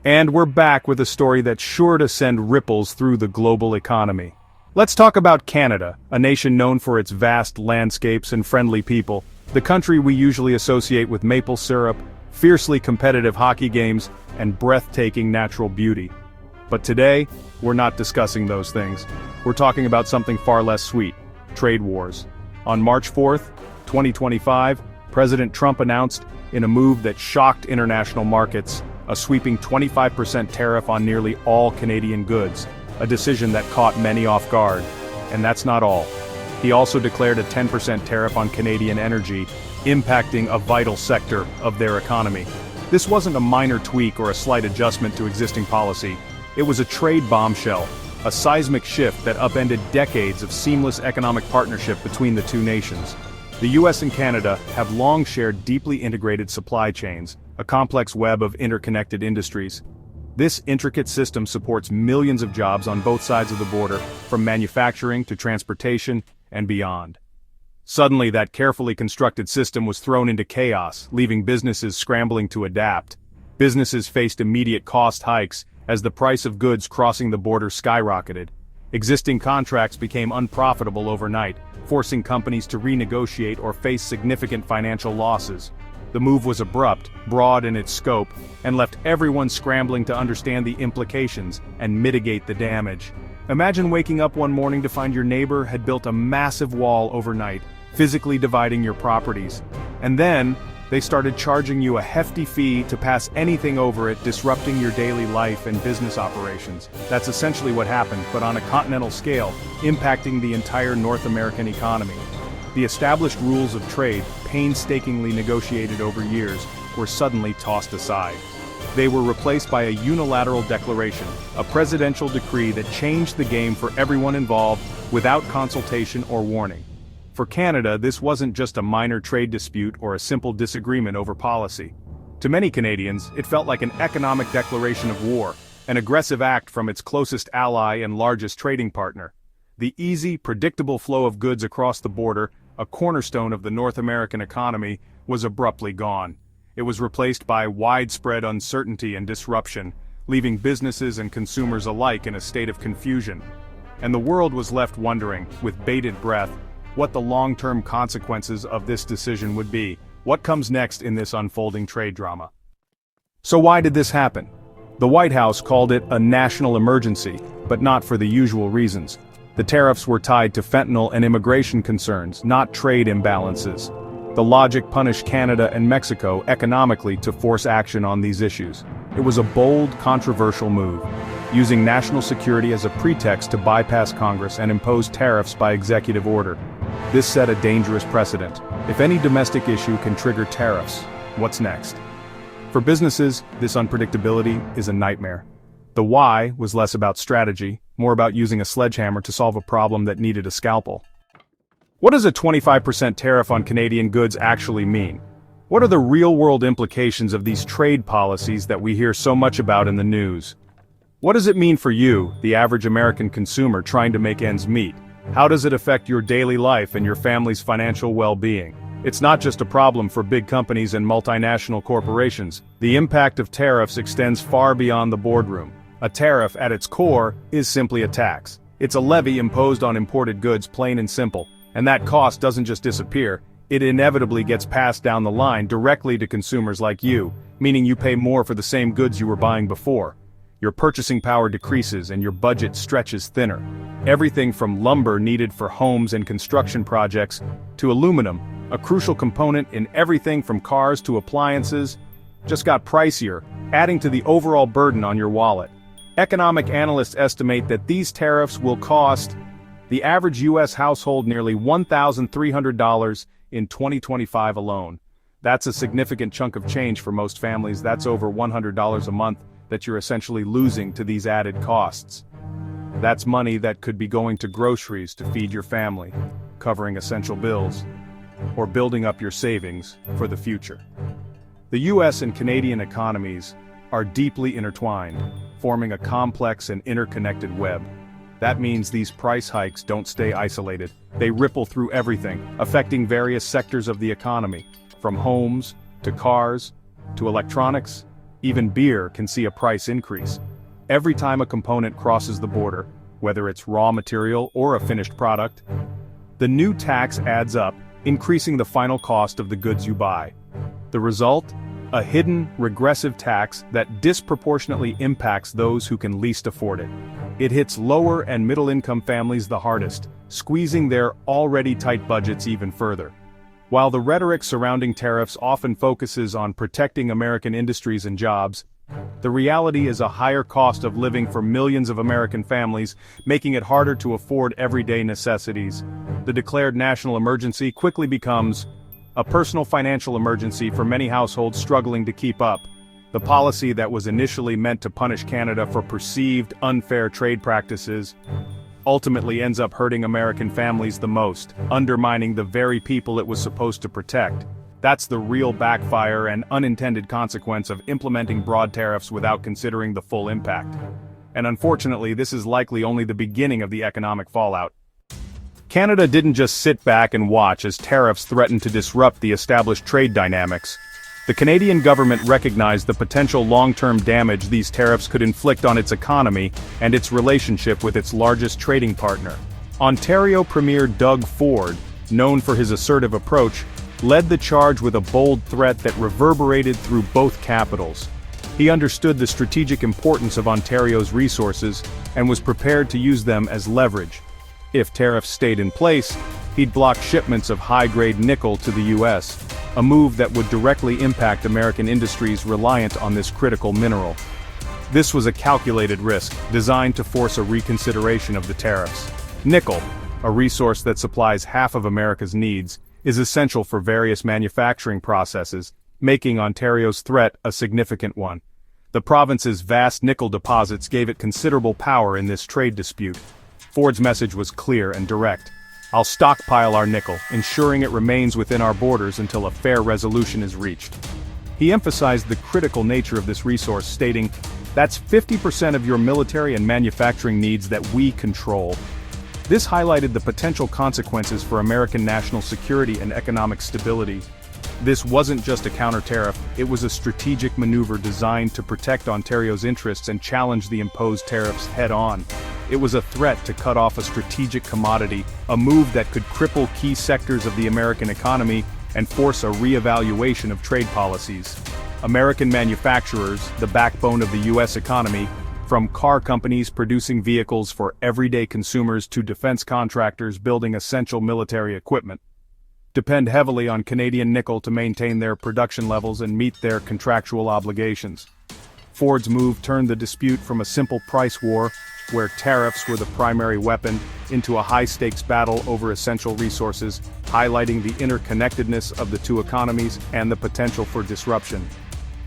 And we're back with a story that's sure to send ripples through the global economy. Let's talk about Canada, a nation known for its vast landscapes and friendly people, the country we usually associate with maple syrup, fiercely competitive hockey games, and breathtaking natural beauty. But today, we're not discussing those things. We're talking about something far less sweet: trade wars. On March 4th, 2025, President Trump announced, in a move that shocked international markets, a sweeping 25% tariff on nearly all Canadian goods, a decision that caught many off guard. And that's not all. He also declared a 10% tariff on Canadian energy, impacting a vital sector of their economy. This wasn't a minor tweak or a slight adjustment to existing policy. It was a trade bombshell, a seismic shift that upended decades of seamless economic partnership between the two nations. The US and Canada have long shared deeply integrated supply chains, a complex web of interconnected industries. This intricate system supports millions of jobs on both sides of the border, from manufacturing to transportation and beyond. Suddenly, that carefully constructed system was thrown into chaos, leaving businesses scrambling to adapt. Businesses faced immediate cost hikes as the price of goods crossing the border skyrocketed. Existing contracts became unprofitable overnight, forcing companies to renegotiate or face significant financial losses. The move was abrupt, broad in its scope, and left everyone scrambling to understand the implications and mitigate the damage. Imagine waking up one morning to find your neighbor had built a massive wall overnight, physically dividing your properties. And then, they started charging you a hefty fee to pass anything over it, disrupting your daily life and business operations. That's essentially what happened, but on a continental scale, impacting the entire North American economy. The established rules of trade, painstakingly negotiated over years, were suddenly tossed aside. They were replaced by a unilateral declaration, a presidential decree that changed the game for everyone involved, without consultation or warning. For Canada, this wasn't just a minor trade dispute or a simple disagreement over policy. To many Canadians, it felt like an economic declaration of war, an aggressive act from its closest ally and largest trading partner. The easy, predictable flow of goods across the border, a cornerstone of the North American economy, was abruptly gone. It was replaced by widespread uncertainty and disruption, leaving businesses and consumers alike in a state of confusion. And the world was left wondering, with bated breath, what the long-term consequences of this decision would be. What comes next in this unfolding trade drama? So why did this happen? The White House called it a national emergency, but not for the usual reasons. The tariffs were tied to fentanyl and immigration concerns, not trade imbalances. The logic punished Canada and Mexico economically to force action on these issues. It was a bold, controversial move, using national security as a pretext to bypass Congress and impose tariffs by executive order. This set a dangerous precedent. If any domestic issue can trigger tariffs, what's next? For businesses, this unpredictability is a nightmare. The why was less about strategy, more about using a sledgehammer to solve a problem that needed a scalpel. What does a 25% tariff on Canadian goods actually mean? What are the real-world implications of these trade policies that we hear so much about in the news? What does it mean for you, the average American consumer trying to make ends meet? How does it affect your daily life and your family's financial well-being? It's not just a problem for big companies and multinational corporations. The impact of tariffs extends far beyond the boardroom. A tariff, at its core, is simply a tax. It's a levy imposed on imported goods, plain and simple. And that cost doesn't just disappear, it inevitably gets passed down the line directly to consumers like you, meaning you pay more for the same goods you were buying before. Your purchasing power decreases and your budget stretches thinner. Everything from lumber needed for homes and construction projects, to aluminum, a crucial component in everything from cars to appliances, just got pricier, adding to the overall burden on your wallet. Economic analysts estimate that these tariffs will cost the average U.S. household nearly $1,300 in 2025 alone. That's a significant chunk of change for most families. That's over $100 a month that you're essentially losing to these added costs. That's money that could be going to groceries to feed your family, covering essential bills, or building up your savings for the future. The U.S. and Canadian economies are deeply intertwined, forming a complex and interconnected web. That means these price hikes don't stay isolated. They ripple through everything, affecting various sectors of the economy, from homes, to cars, to electronics, Even beer can see a price increase. Every time a component crosses the border, whether it's raw material or a finished product, the new tax adds up, increasing the final cost of the goods you buy. The result? A hidden, regressive tax that disproportionately impacts those who can least afford it. It hits lower and middle-income families the hardest, squeezing their already tight budgets even further. While the rhetoric surrounding tariffs often focuses on protecting American industries and jobs, the reality is a higher cost of living for millions of American families, making it harder to afford everyday necessities. The declared national emergency quickly becomes a personal financial emergency for many households struggling to keep up. The policy that was initially meant to punish Canada for perceived unfair trade practices ultimately ends up hurting American families the most, undermining the very people it was supposed to protect. That's the real backfire and unintended consequence of implementing broad tariffs without considering the full impact. And unfortunately, this is likely only the beginning of the economic fallout. Canada didn't just sit back and watch as tariffs threatened to disrupt the established trade dynamics. The Canadian government recognized the potential long-term damage these tariffs could inflict on its economy and its relationship with its largest trading partner. Ontario Premier Doug Ford, known for his assertive approach, led the charge with a bold threat that reverberated through both capitals. He understood the strategic importance of Ontario's resources and was prepared to use them as leverage. If tariffs stayed in place, he'd block shipments of high-grade nickel to the U.S., a move that would directly impact American industries reliant on this critical mineral. This was a calculated risk, designed to force a reconsideration of the tariffs. Nickel, a resource that supplies half of America's needs, is essential for various manufacturing processes, making Ontario's threat a significant one. The province's vast nickel deposits gave it considerable power in this trade dispute. Ford's message was clear and direct. I'll stockpile our nickel, ensuring it remains within our borders until a fair resolution is reached. He emphasized the critical nature of this resource, stating, "That's 50% of your military and manufacturing needs that we control." This highlighted the potential consequences for American national security and economic stability. This wasn't just a counter-tariff, it was a strategic maneuver designed to protect Ontario's interests and challenge the imposed tariffs head-on. It was a threat to cut off a strategic commodity, a move that could cripple key sectors of the American economy and force a re-evaluation of trade policies. American manufacturers, the backbone of the U.S. economy, from car companies producing vehicles for everyday consumers to defense contractors building essential military equipment, depend heavily on Canadian nickel to maintain their production levels and meet their contractual obligations. Ford's move turned the dispute from a simple price war, where tariffs were the primary weapon, into a high-stakes battle over essential resources, highlighting the interconnectedness of the two economies and the potential for disruption.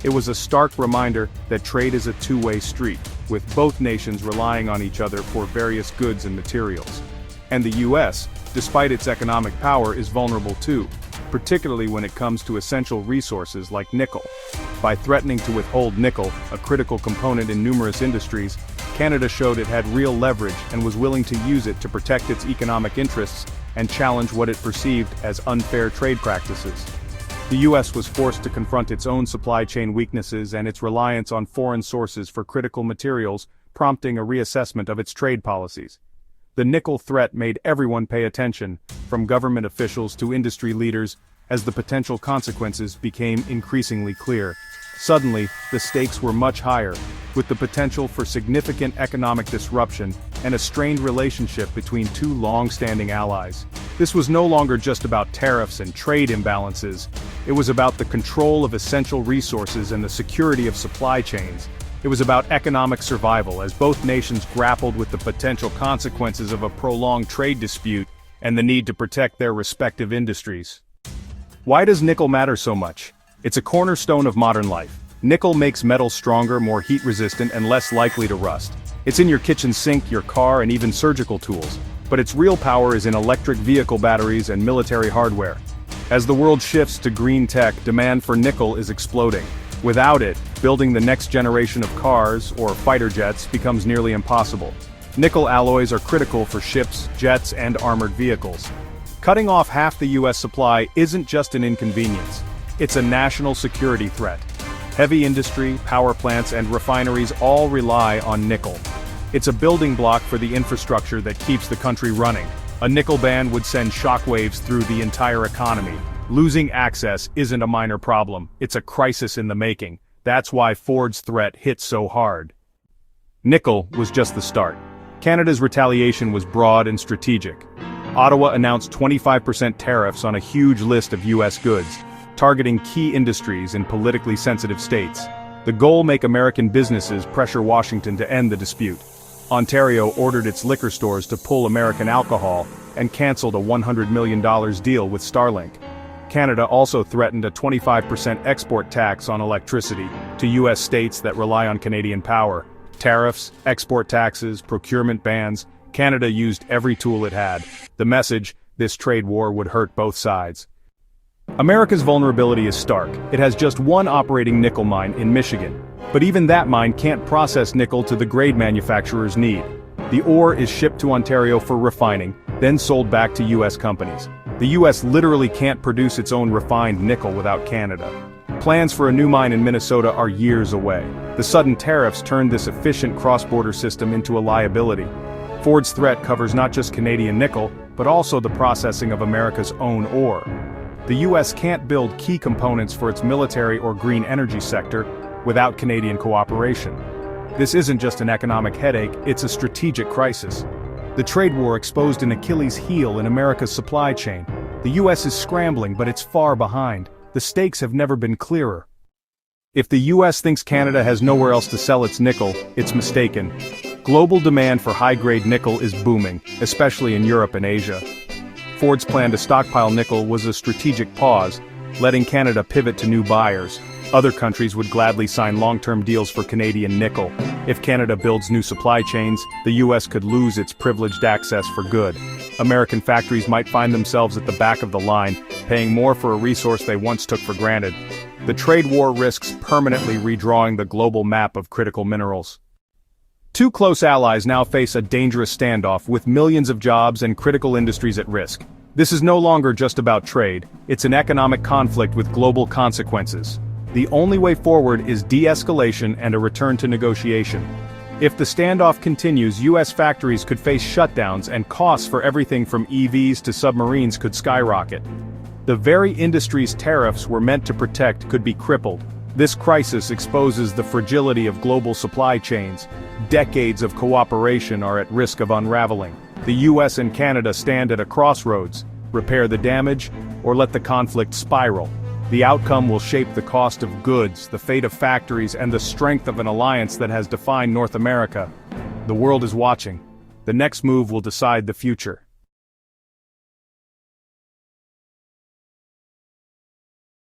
It was a stark reminder that trade is a two-way street, with both nations relying on each other for various goods and materials. And the U.S., despite its economic power, is vulnerable too, particularly when it comes to essential resources like nickel. By threatening to withhold nickel, a critical component in numerous industries, Canada showed it had real leverage and was willing to use it to protect its economic interests and challenge what it perceived as unfair trade practices. The U.S. was forced to confront its own supply chain weaknesses and its reliance on foreign sources for critical materials, prompting a reassessment of its trade policies. The nickel threat made everyone pay attention, from government officials to industry leaders, as the potential consequences became increasingly clear. Suddenly, the stakes were much higher, with the potential for significant economic disruption and a strained relationship between two long-standing allies. This was no longer just about tariffs and trade imbalances. It was about the control of essential resources and the security of supply chains. It was about economic survival as both nations grappled with the potential consequences of a prolonged trade dispute and the need to protect their respective industries. Why does nickel matter so much? It's a cornerstone of modern life. Nickel makes metal stronger, more heat-resistant, and less likely to rust. It's in your kitchen sink, your car, and even surgical tools. But its real power is in electric vehicle batteries and military hardware. As the world shifts to green tech, demand for nickel is exploding. Without it, building the next generation of cars, or fighter jets, becomes nearly impossible. Nickel alloys are critical for ships, jets, and armored vehicles. Cutting off half the U.S. supply isn't just an inconvenience. It's a national security threat. Heavy industry, power plants, and refineries all rely on nickel. It's a building block for the infrastructure that keeps the country running. A nickel ban would send shockwaves through the entire economy. Losing access isn't a minor problem, it's a crisis in the making. That's why Ford's threat hit so hard. Nickel was just the start. Canada's retaliation was broad and strategic. Ottawa announced 25% tariffs on a huge list of U.S. goods, targeting key industries in politically sensitive states. The goal: make American businesses pressure Washington to end the dispute. Ontario ordered its liquor stores to pull American alcohol and canceled a $100 million deal with Starlink. Canada also threatened a 25% export tax on electricity to U.S. states that rely on Canadian power. Tariffs, export taxes, procurement bans, Canada used every tool it had. The message: this trade war would hurt both sides. America's vulnerability is stark. It has just one operating nickel mine in Michigan. But even that mine can't process nickel to the grade manufacturers need. The ore is shipped to Ontario for refining, then sold back to U.S. companies. The U.S. literally can't produce its own refined nickel without Canada. Plans for a new mine in Minnesota are years away. The sudden tariffs turned this efficient cross-border system into a liability. Ford's threat covers not just Canadian nickel, but also the processing of America's own ore. The U.S. can't build key components for its military or green energy sector without Canadian cooperation. This isn't just an economic headache, it's a strategic crisis. The trade war exposed an Achilles heel in America's supply chain. The U.S. is scrambling, but it's far behind. The stakes have never been clearer. If the U.S. thinks Canada has nowhere else to sell its nickel, it's mistaken. Global demand for high-grade nickel is booming, especially in Europe and Asia. Ford's plan to stockpile nickel was a strategic pause, letting Canada pivot to new buyers. Other countries would gladly sign long-term deals for Canadian nickel. If Canada builds new supply chains, the U.S. could lose its privileged access for good. American factories might find themselves at the back of the line, paying more for a resource they once took for granted. The trade war risks permanently redrawing the global map of critical minerals. Two close allies now face a dangerous standoff with millions of jobs and critical industries at risk. This is no longer just about trade, it's an economic conflict with global consequences. The only way forward is de-escalation and a return to negotiation. If the standoff continues, U.S. factories could face shutdowns and costs for everything from EVs to submarines could skyrocket. The very industries tariffs were meant to protect could be crippled. This crisis exposes the fragility of global supply chains. Decades of cooperation are at risk of unraveling. The U.S. and Canada stand at a crossroads: repair the damage, or let the conflict spiral. The outcome will shape the cost of goods, the fate of factories, and the strength of an alliance that has defined North America. The world is watching. The next move will decide the future.